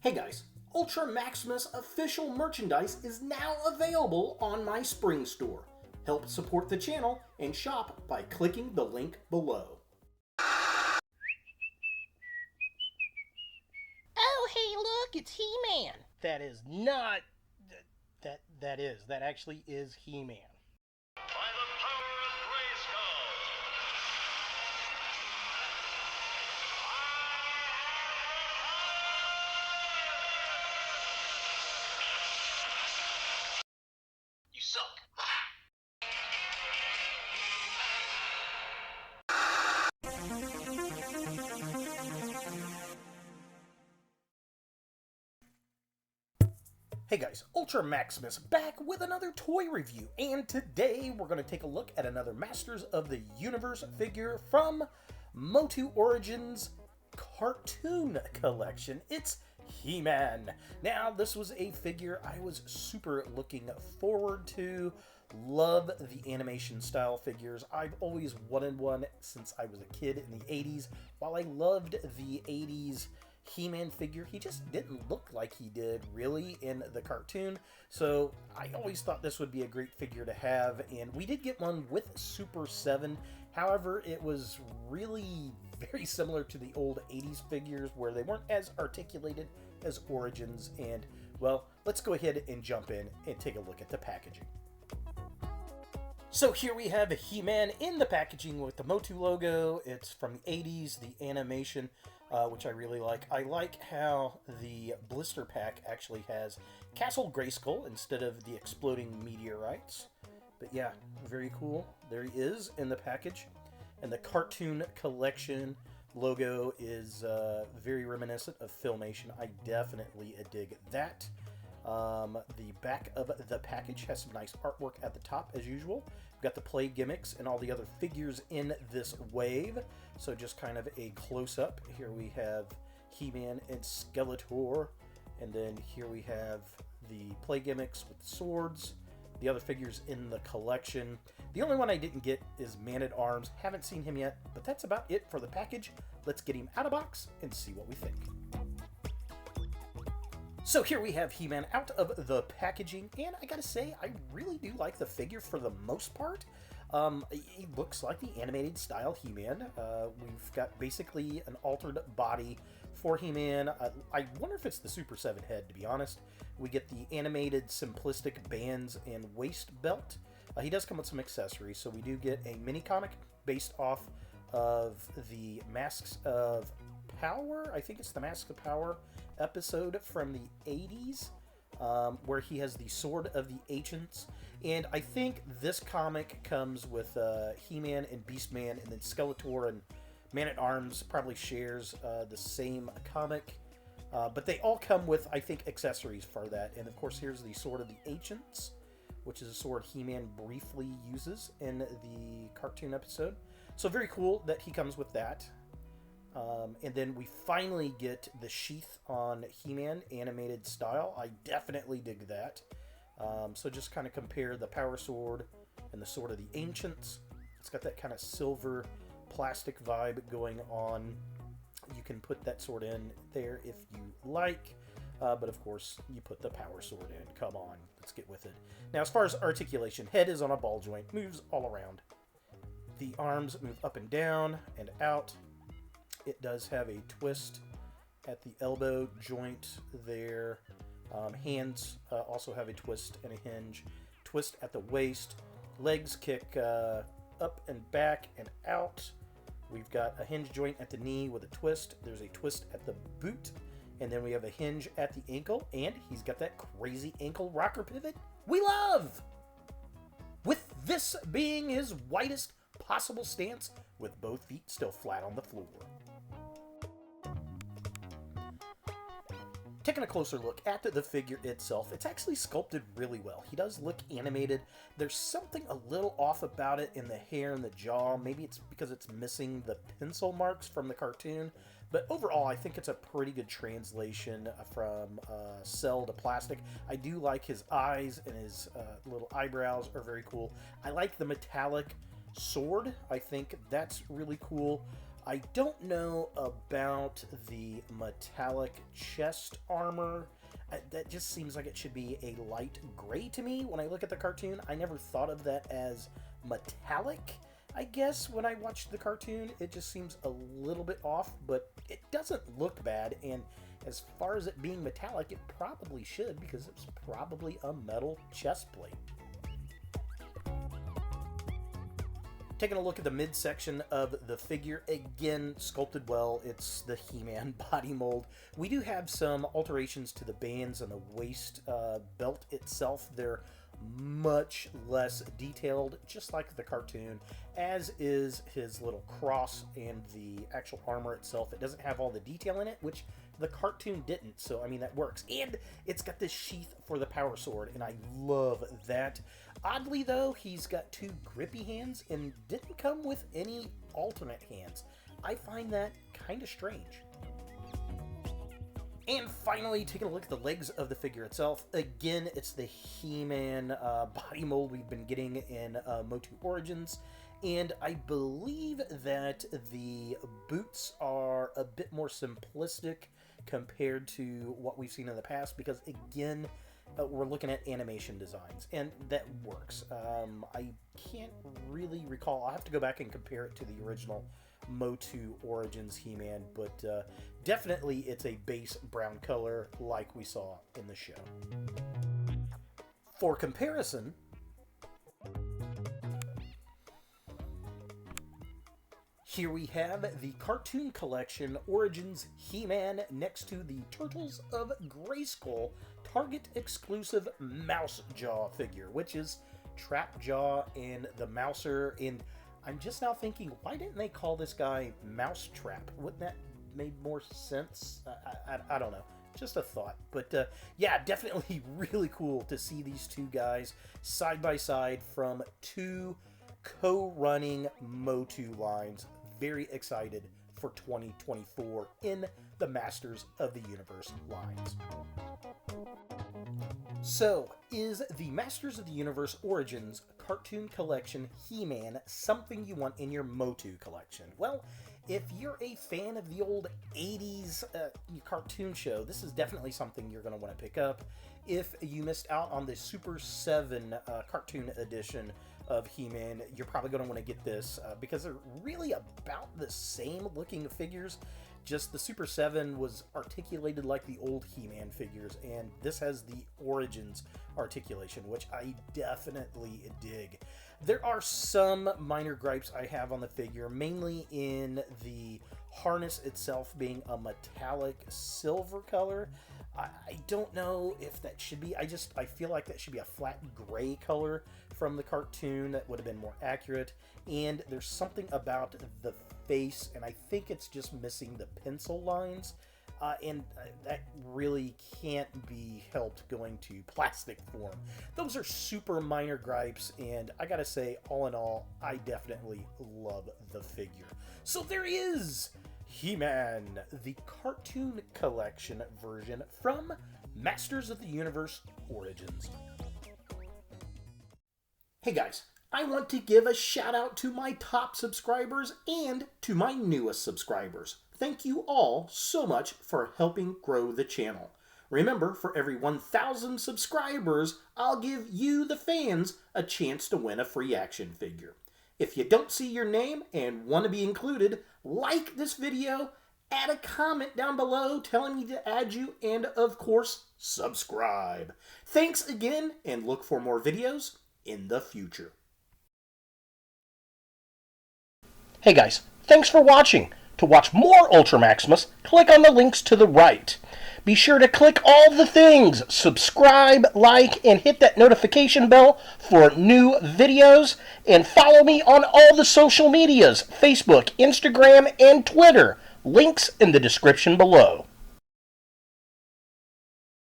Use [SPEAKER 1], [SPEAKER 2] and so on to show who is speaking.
[SPEAKER 1] Hey guys, Ultra Maximus official merchandise is now available on my Spring store. Help support the channel and shop by clicking the link below.
[SPEAKER 2] Oh, hey, look, it's He-Man. That is not... That actually is He-Man.
[SPEAKER 3] By the power of Grayskull. You suck.
[SPEAKER 1] Hey guys, Ultra Maximus back with another toy review, and today we're going to take a look at another Masters of the Universe figure from Motu Origins cartoon collection. It's He-Man. Now, this was a figure I was super looking forward to. Love the animation style figures. I've always wanted one since I was a kid in the 80s. While I loved the 80s He-Man figure, he just didn't look like he did really in the cartoon, so I always thought this would be a great figure to have, and we did get one with Super 7. However, it was really very similar to the old 80s figures where they weren't as articulated as Origins, and well, let's go ahead and jump in and take a look at the packaging. So here we have He-Man in the packaging with the Motu logo. It's from the 80s, the animation, which I really like. I like how the blister pack actually has Castle Grayskull instead of the exploding meteorites. But yeah, very cool. There he is in the package. And the cartoon collection logo is very reminiscent of Filmation. I definitely dig that. The back of the package has some nice artwork at the top, as usual. We've got the play gimmicks and all the other figures in this wave. So just kind of a close-up. Here we have He-Man and Skeletor. And then here we have the play gimmicks with swords. The other figures in the collection. The only one I didn't get is Man-at-Arms. Haven't seen him yet, but that's about it for the package. Let's get him out of box and see what we think. So here we have He-Man out of the packaging, and I gotta say, I really do like the figure for the most part. He looks like the animated style He-Man. We've got basically an altered body for He-Man. I wonder if it's the Super 7 head, to be honest. We get the animated simplistic bands and waist belt. He does come with some accessories, so we do get a mini comic based off of the Masks of Power. I think it's the Masks of Power episode from the 80s, where he has the Sword of the Ancients. And I think this comic comes with He-Man and Beastman, and then Skeletor and Man-at-Arms probably shares the same comic. But they all come with, I think, accessories for that. And of course, here's the Sword of the Ancients, which is a sword He-Man briefly uses in the cartoon episode. So very cool that he comes with that. And then we finally get the sheath on He-Man animated style. I definitely dig that. So just kind of compare the Power Sword and the Sword of the Ancients. It's got that kind of silver plastic vibe going on. You can put that sword in there if you like. But of course, you put the Power Sword in. Come on, let's get with it. Now, as far as articulation, head is on a ball joint, moves all around. The arms move up and down and out. It does have a twist at the elbow joint there. Hands also have a twist and a hinge. Twist at the waist. Legs kick up and back and out. We've got a hinge joint at the knee with a twist. There's a twist at the boot. And then we have a hinge at the ankle. And he's got that crazy ankle rocker pivot we love! With this being his widest possible stance, with both feet still flat on the floor. Taking a closer look at the figure itself, it's actually sculpted really well. He does look animated. There's something a little off about it in the hair and the jaw. Maybe it's because it's missing the pencil marks from the cartoon. But overall, I think it's a pretty good translation from cell to plastic. I do like his eyes, and his little eyebrows are very cool. I like the metallic sword. I think that's really cool. I don't know about the metallic chest armor. That just seems like it should be a light gray to me when I look at the cartoon. I never thought of that as metallic. I guess when I watched the cartoon, it just seems a little bit off, but it doesn't look bad, and as far as it being metallic, it probably should, because it's probably a metal chest plate. Taking a look at the midsection of the figure, again, sculpted well. It's the He-Man body mold. We do have some alterations to the bands and the waist belt itself. They're much less detailed, just like the cartoon, as is his little cross and the actual armor itself. It doesn't have all the detail in it, which the cartoon didn't, so I mean that works. And it's got this sheath for the power sword, and I love that. Oddly though, he's got two grippy hands and didn't come with any alternate hands. I find that kind of strange. And finally, taking a look at the legs of the figure itself. Again, it's the He-Man body mold we've been getting in Motu Origins. And I believe that the boots are a bit more simplistic compared to what we've seen in the past, because again, we're looking at animation designs, and that works. I can't really recall. I'll have to go back and compare it to the original Motu Origins He-Man, but definitely it's a base brown color like we saw in the show. For comparison, here we have the Cartoon Collection Origins He-Man next to the Turtles of Grayskull Target exclusive Mouse Jaw figure, which is Trap Jaw and the Mouser. And I'm just now thinking, why didn't they call this guy Mousetrap? Wouldn't that made more sense? I don't know. Just a thought. But yeah, definitely really cool to see these two guys side by side from two co-running Motu lines. Very excited for 2024 in the Masters of the Universe lines. So, is the Masters of the Universe Origins Cartoon Collection He-Man something you want in your Motu collection? Well, if you're a fan of the old 80s cartoon show, this is definitely something you're going to want to pick up. If you missed out on the Super 7 cartoon edition of He-Man, you're probably going to want to get this because they're really about the same looking figures. Just the Super 7 was articulated like the old He-Man figures, and this has the Origins articulation, which I definitely dig. There are some minor gripes I have on the figure, mainly in the harness itself being a metallic silver color. I don't know if that should be, I feel like that should be a flat gray color from the cartoon. That would have been more accurate. And there's something about the face, and I think it's just missing the pencil lines. And that really can't be helped going to plastic form. Those are super minor gripes, and I gotta say, all in all, I definitely love the figure. So there is He-Man, the Cartoon Collection version from Masters of the Universe Origins. Hey guys, I want to give a shout out to my top subscribers and to my newest subscribers. Thank you all so much for helping grow the channel. Remember, for every 1,000 subscribers, I'll give you, the fans, a chance to win a free action figure. If you don't see your name and want to be included, like this video, add a comment down below telling me to add you, and of course, subscribe. Thanks again, and look for more videos in the future.
[SPEAKER 2] Hey guys, thanks for watching. To watch more Ultra Maximus, click on the links to the right. Be sure to click all the things, subscribe, like, and hit that notification bell for new videos. And follow me on all the social medias, Facebook, Instagram, and Twitter. Links in the description below.